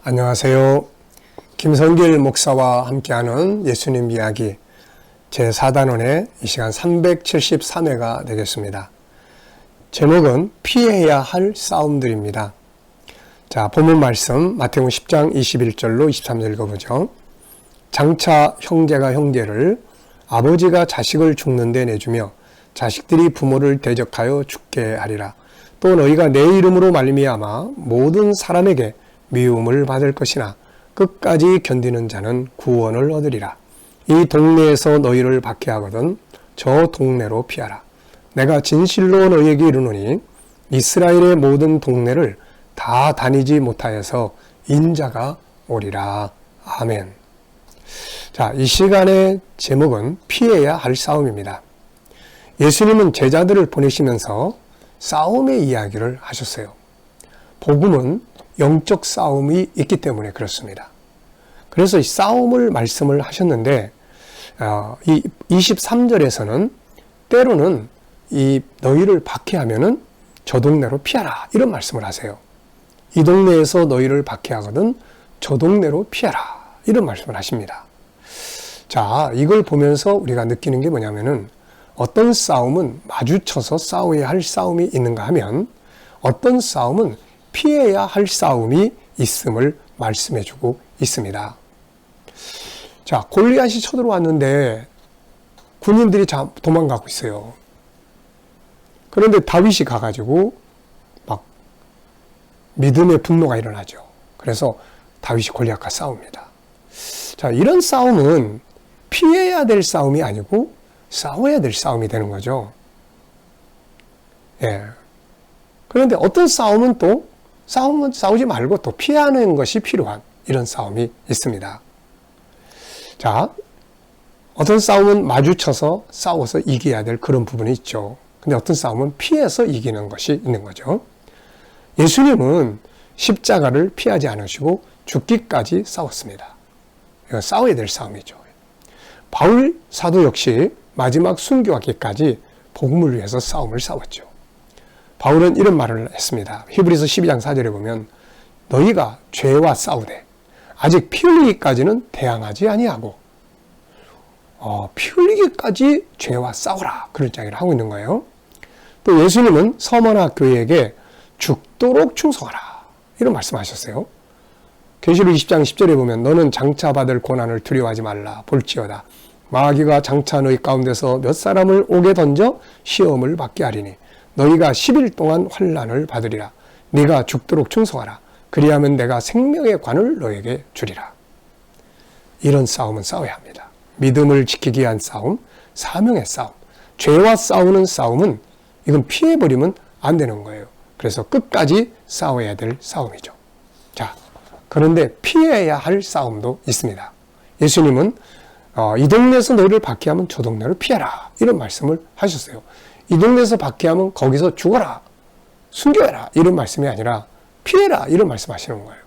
안녕하세요. 김성길 목사와 함께하는 예수님 이야기 제4단원의 이 시간 373회가 되겠습니다. 제목은 피해야 할 싸움들입니다. 자, 본문 말씀 마태복음 10장 21절로 23절 읽어보죠. 장차 형제가 형제를, 아버지가 자식을 죽는데 내주며 자식들이 부모를 대적하여 죽게 하리라. 또 너희가 내 이름으로 말미암아 모든 사람에게 미움을 받을 것이나 끝까지 견디는 자는 구원을 얻으리라. 이 동네에서 너희를 박해하거든 저 동네로 피하라. 내가 진실로 너희에게 이르노니 이스라엘의 모든 동네를 다 다니지 못하여서 인자가 오리라. 아멘. 자, 이 시간의 제목은 피해야 할 싸움입니다. 예수님은 제자들을 보내시면서 싸움의 이야기를 하셨어요. 복음은 영적 싸움이 있기 때문에 그렇습니다. 그래서 이 싸움을 말씀을 하셨는데 이 23절에서는 때로는 이 너희를 박해하면은 저 동네로 피하라 이런 말씀을 하세요. 이 동네에서 너희를 박해하거든 저 동네로 피하라 이런 말씀을 하십니다. 자, 이걸 보면서 우리가 느끼는 게 뭐냐면은 어떤 싸움은 마주쳐서 싸워야 할 싸움이 있는가 하면 어떤 싸움은 피해야 할 싸움이 있음을 말씀해주고 있습니다. 자, 골리앗이 쳐들어왔는데 군인들이 도망가고 있어요. 그런데 다윗이 가가지고 막 믿음의 분노가 일어나죠. 그래서 다윗이 골리앗과 싸웁니다. 자, 이런 싸움은 피해야 될 싸움이 아니고 싸워야 될 싸움이 되는 거죠. 예. 그런데 어떤 싸움은 또 싸우지 말고 또 피하는 것이 필요한 이런 싸움이 있습니다. 자, 어떤 싸움은 마주쳐서 싸워서 이겨야 될 그런 부분이 있죠. 근데 어떤 싸움은 피해서 이기는 것이 있는 거죠. 예수님은 십자가를 피하지 않으시고 죽기까지 싸웠습니다. 이건 싸워야 될 싸움이죠. 바울 사도 역시 마지막 순교하기까지 복음을 위해서 싸움을 싸웠죠. 바울은 이런 말을 했습니다. 히브리서 12장 4절에 보면 너희가 죄와 싸우되 아직 피 흘리기까지는 대항하지 아니하고 피 흘리기까지 죄와 싸우라 그런 이야기를 하고 있는 거예요. 또 예수님은 서머나 교회에게 죽도록 충성하라 이런 말씀하셨어요. 계시록 20장 10절에 보면 너는 장차 받을 고난을 두려워하지 말라. 볼지어다 마귀가 장차 너희 가운데서 몇 사람을 옥에 던져 시험을 받게 하리니 너희가 10일 동안 환난을 받으리라. 네가 죽도록 충성하라. 그리하면 내가 생명의 관을 너에게 주리라. 이런 싸움은 싸워야 합니다. 믿음을 지키기 위한 싸움, 사명의 싸움, 죄와 싸우는 싸움은 이건 피해버리면 안 되는 거예요. 그래서 끝까지 싸워야 될 싸움이죠. 자, 그런데 피해야 할 싸움도 있습니다. 예수님은 이 동네에서 너희를 박해하면 저 동네를 피해라 이런 말씀을 하셨어요. 이 동네에서 박해하면 거기서 죽어라, 순교해라 이런 말씀이 아니라 피해라 이런 말씀하시는 거예요.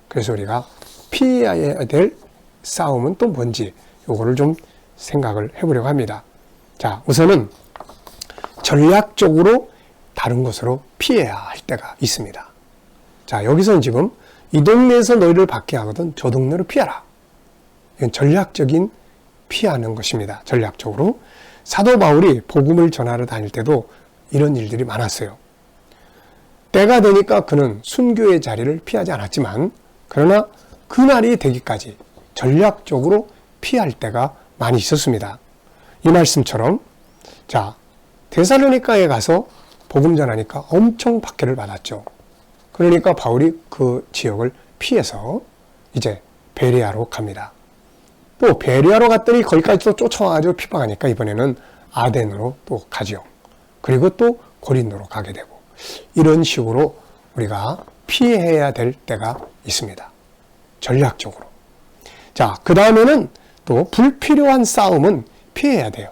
그래서 우리가 피해야 될 싸움은 또 뭔지 요거를 좀 생각을 해보려고 합니다. 자, 우선은 전략적으로 다른 곳으로 피해야 할 때가 있습니다. 자, 여기서는 지금 이 동네에서 너희를 박해하거든 저 동네로 피하라. 이건 전략적인 피하는 것입니다. 전략적으로. 사도 바울이 복음을 전하러 다닐 때도 이런 일들이 많았어요. 때가 되니까 그는 순교의 자리를 피하지 않았지만 그러나 그날이 되기까지 전략적으로 피할 때가 많이 있었습니다. 이 말씀처럼 자, 데살로니가에 가서 복음 전하니까 엄청 박해를 받았죠. 그러니까 바울이 그 지역을 피해서 이제 베레아로 갑니다. 또 베레아로 갔더니 거기까지 또 쫓아와가지고 핍박하니까 이번에는 아덴으로 또 가죠. 그리고 또 고린도로 가게 되고 이런 식으로 우리가 피해야 될 때가 있습니다. 전략적으로. 자, 그 다음에는 또 불필요한 싸움은 피해야 돼요.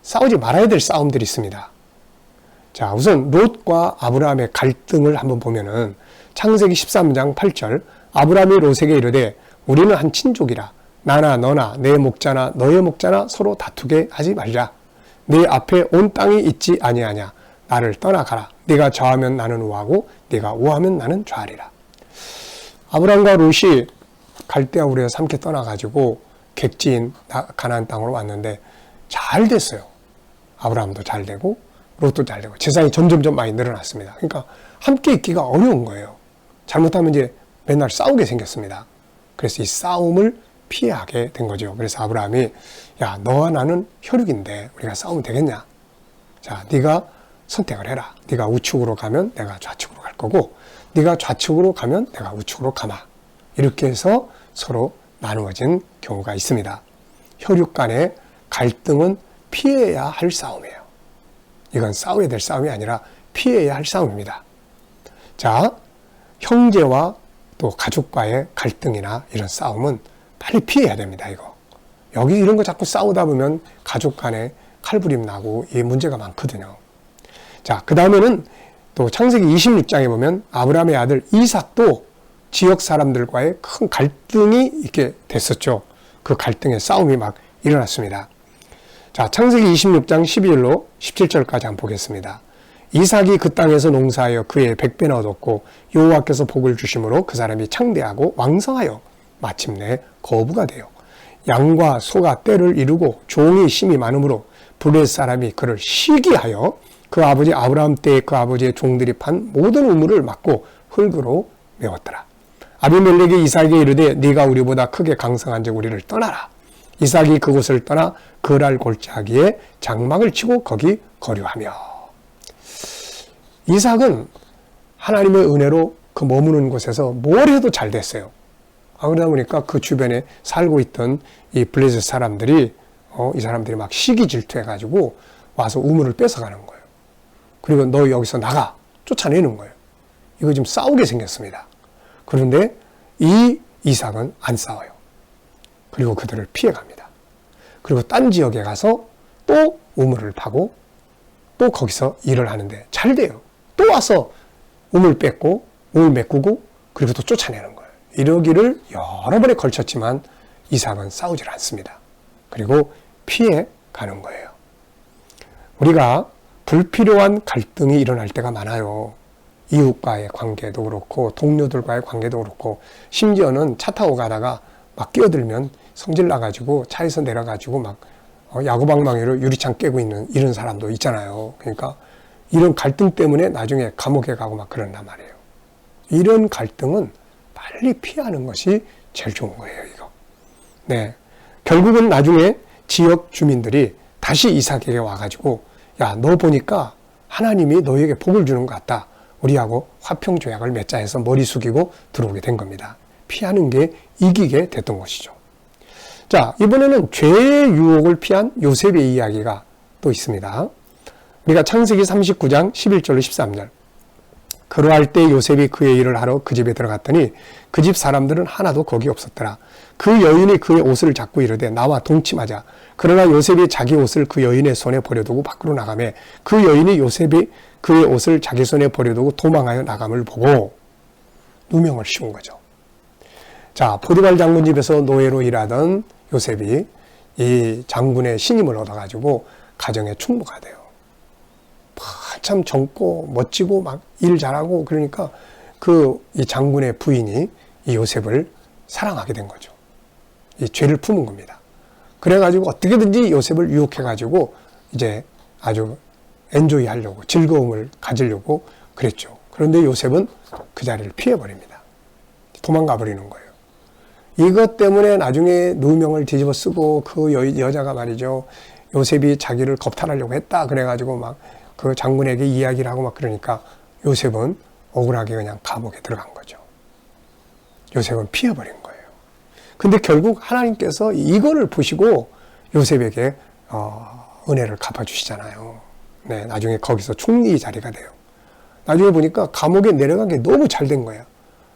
싸우지 말아야 될 싸움들이 있습니다. 자, 우선 롯과 아브라함의 갈등을 한번 보면은 창세기 13장 8절 아브라함이 롯에게 이르되 우리는 한 친족이라 나나 너나 내 목자나 너의 목자나 서로 다투게 하지 말자. 네 앞에 온 땅이 있지 아니하냐. 나를 떠나가라. 네가 좌하면 나는 우하고 네가 우하면 나는 좌하리라. 아브람과 롯이 갈대아 우르에서 함께 떠나가지고 객지인 가나안 땅으로 왔는데 잘 됐어요. 아브라함도 잘 되고 롯도 잘 되고 재산이 점점점 많이 늘어났습니다. 그러니까 함께 있기가 어려운 거예요. 잘못하면 이제 맨날 싸우게 생겼습니다. 그래서 이 싸움을 피하게 된 거죠. 그래서 아브라함이 야, 너와 나는 혈육인데 우리가 싸우면 되겠냐? 자, 네가 선택을 해라. 네가 우측으로 가면 내가 좌측으로 갈 거고 네가 좌측으로 가면 내가 우측으로 가마. 이렇게 해서 서로 나누어진 경우가 있습니다. 혈육 간의 갈등은 피해야 할 싸움이에요. 이건 싸워야 될 싸움이 아니라 피해야 할 싸움입니다. 자, 형제와 또 가족과의 갈등이나 이런 싸움은 빨리 피해야 됩니다. 이거 여기 이런 거 자꾸 싸우다 보면 가족 간에 칼부림 나고 이 문제가 많거든요. 자, 그 다음에는 또 창세기 26장에 보면 아브라함의 아들 이삭도 지역 사람들과의 큰 갈등이 있게 됐었죠. 그 갈등의 싸움이 막 일어났습니다. 자, 창세기 26장 12절로 17절까지 한번 보겠습니다. 이삭이 그 땅에서 농사하여 그의 100배나 얻었고 여호와께서 복을 주심으로 그 사람이 창대하고 왕성하여 마침내 거부가 되어 양과 소가 떼를 이루고 종이 심이 많으므로 블레셋 사람이 그를 시기하여 그 아버지 아브라함 때에 그 아버지의 종들이 판 모든 우물을 막고 흙으로 메웠더라. 아비멜렉이 이삭에게 이르되 네가 우리보다 크게 강성한즉 우리를 떠나라. 이삭이 그곳을 떠나 그랄 골짜기에 장막을 치고 거기 거류하며. 이삭은 하나님의 은혜로 그 머무는 곳에서 뭘 해도 잘 됐어요. 그러다 보니까 그 주변에 살고 있던 이 블레셋 사람들이 이 사람들이 막 시기 질투해가지고 와서 우물을 뺏어가는 거예요. 그리고 너 여기서 나가 쫓아내는 거예요. 이거 지금 싸우게 생겼습니다. 그런데 이 이삭은 안 싸워요. 그리고 그들을 피해갑니다. 그리고 딴 지역에 가서 또 우물을 파고 또 거기서 일을 하는데 잘 돼요. 또 와서 우물 뺏고 우물 메꾸고 그리고 또 쫓아내는 거예요. 이러기를 여러 번에 걸쳤지만 이삭은 싸우질 않습니다. 그리고 피해 가는 거예요. 우리가 불필요한 갈등이 일어날 때가 많아요. 이웃과의 관계도 그렇고 동료들과의 관계도 그렇고 심지어는 차 타고 가다가 막 끼어들면 성질 나가지고 차에서 내려가지고 막 야구방망이로 유리창 깨고 있는 이런 사람도 있잖아요. 그러니까 이런 갈등 때문에 나중에 감옥에 가고 막 그런단 말이에요. 이런 갈등은 빨리 피하는 것이 제일 좋은 거예요, 이거. 네. 결국은 나중에 지역 주민들이 다시 이삭에게 와가지고 야, 너 보니까 하나님이 너에게 복을 주는 것 같다. 우리하고 화평조약을 맺자 해서 머리 숙이고 들어오게 된 겁니다. 피하는 게 이기게 됐던 것이죠. 자, 이번에는 죄의 유혹을 피한 요셉의 이야기가 또 있습니다. 우리가 창세기 39장 11절로 13절. 그러할 때 요셉이 그의 일을 하러 그 집에 들어갔더니 그 집 사람들은 하나도 거기 없었더라. 그 여인이 그의 옷을 잡고 이르되 나와 동침하자. 그러나 요셉이 자기 옷을 그 여인의 손에 버려두고 밖으로 나가매 그 여인이 요셉이 그의 옷을 자기 손에 버려두고 도망하여 나감을 보고 누명을 씌운 거죠. 자, 포디발 장군 집에서 노예로 일하던 요셉이 이 장군의 신임을 얻어가지고 가정에 충무가 돼요. 참 젊고 멋지고 막 일 잘하고 그러니까 이 장군의 부인이 이 요셉을 사랑하게 된 거죠. 이 죄를 품은 겁니다. 그래가지고 어떻게든지 요셉을 유혹해가지고 이제 아주 엔조이 하려고 즐거움을 가지려고 그랬죠. 그런데 요셉은 그 자리를 피해버립니다. 도망가 버리는 거예요. 이것 때문에 나중에 누명을 뒤집어 쓰고 그 여자가 말이죠. 요셉이 자기를 겁탈하려고 했다. 그래가지고 막 그 장군에게 이야기를 하고 막 그러니까 요셉은 억울하게 그냥 감옥에 들어간 거죠. 요셉은 피해버린 거예요. 근데 결국 하나님께서 이거를 보시고 요셉에게 은혜를 갚아주시잖아요. 네, 나중에 거기서 총리 자리가 돼요. 나중에 보니까 감옥에 내려간 게 너무 잘 된 거예요.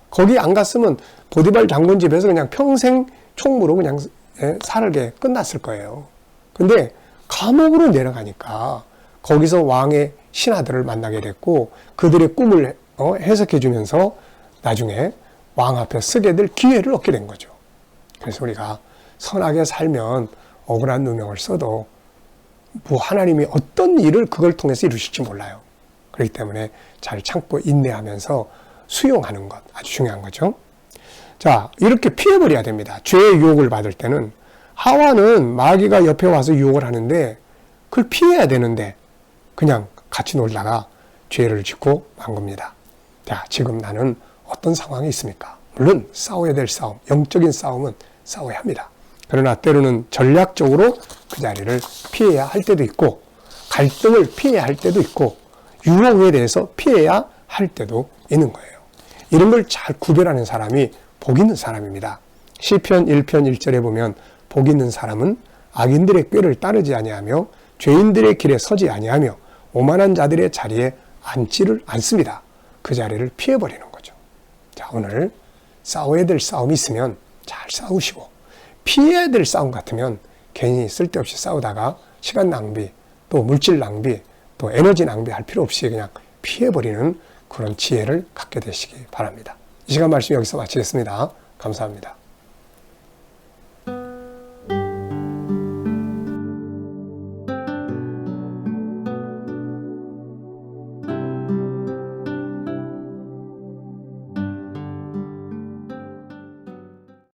거기 안 갔으면 보디발 장군 집에서 그냥 평생 총무로 그냥 살게 끝났을 거예요. 근데 감옥으로 내려가니까 거기서 왕의 신하들을 만나게 됐고 그들의 꿈을 해석해 주면서 나중에 왕 앞에 쓰게 될 기회를 얻게 된 거죠. 그래서 우리가 선하게 살면 억울한 누명을 써도 뭐 하나님이 어떤 일을 그걸 통해서 이루실지 몰라요. 그렇기 때문에 잘 참고 인내하면서 수용하는 것 아주 중요한 거죠. 자, 이렇게 피해버려야 됩니다. 죄의 유혹을 받을 때는. 하와는 마귀가 옆에 와서 유혹을 하는데 그걸 피해야 되는데 그냥 같이 놀다가 죄를 짓고 만 겁니다. 자, 지금 나는 어떤 상황이 있습니까? 물론 싸워야 될 싸움, 영적인 싸움은 싸워야 합니다. 그러나 때로는 전략적으로 그 자리를 피해야 할 때도 있고, 갈등을 피해야 할 때도 있고, 유혹에 대해서 피해야 할 때도 있는 거예요. 이런 걸 잘 구별하는 사람이 복 있는 사람입니다. 시편 1편 1절에 보면 복 있는 사람은 악인들의 꾀를 따르지 아니하며 죄인들의 길에 서지 아니하며 오만한 자들의 자리에 앉지를 않습니다. 그 자리를 피해버리는 거죠. 자, 오늘 싸워야 될 싸움이 있으면 잘 싸우시고, 피해야 될 싸움 같으면 괜히 쓸데없이 싸우다가 시간 낭비, 또 물질 낭비, 또 에너지 낭비할 필요 없이 그냥 피해버리는 그런 지혜를 갖게 되시기 바랍니다. 이 시간 말씀 여기서 마치겠습니다. 감사합니다.